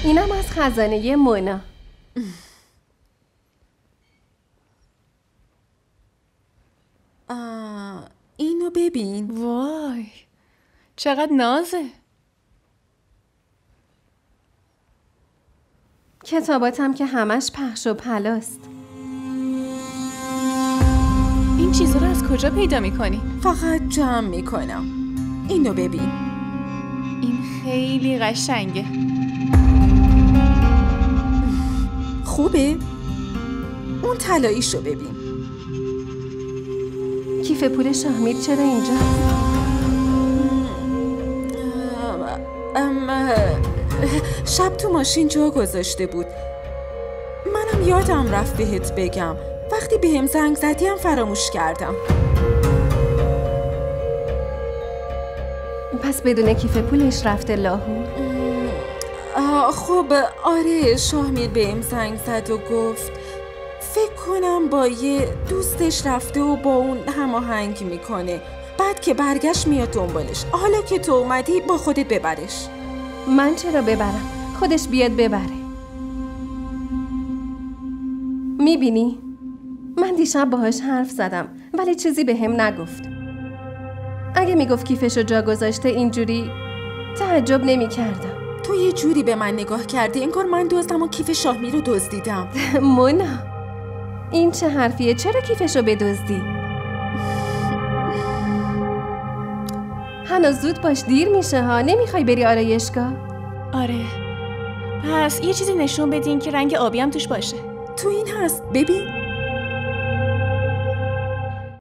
اینم از خزانه مونا. اینو ببین. وای چقدر نازه. کتاباتم که همش پخش و پلاست. این چیزا رو از کجا پیدا میکنی؟ فقط جمع میکنم. اینو ببین. این خیلی قشنگه. خوبه؟ اون طلاییشو ببین. کیف پول شاهمیر چرا اینجا؟ شب تو ماشین جا گذاشته بود. منم یادم رفت بهت بگم. وقتی بهم زنگ زدی هم فراموش کردم. پس بدون کیف پولش رفته لاهور؟ خب آره، شاهمیر بهم زنگ زد و گفت فکر کنم با یه دوستش رفته و با اون هماهنگ میکنه، بعد که برگشت میاد دنبالش. حالا که تو اومدی با خودت ببرش. من چرا ببرم؟ خودش بیاد ببره. میبینی؟ من دیشب باهاش حرف زدم ولی چیزی به هم نگفت. اگه میگفت کیفشو جا گذاشته اینجوری تعجب نمی کردم. تو یه جوری به من نگاه کردی انگار من دزدم و کیف شاهمیر رو دزدیدم. مونا این چه حرفیه؟ چرا کیفشو بدزدی؟ هنوز زود باش، دیر میشه ها. نمیخوای بری آرایشگاه؟ آره. پس یه چیزی نشون بدین که رنگ آبی هم توش باشه. تو این هست، ببین.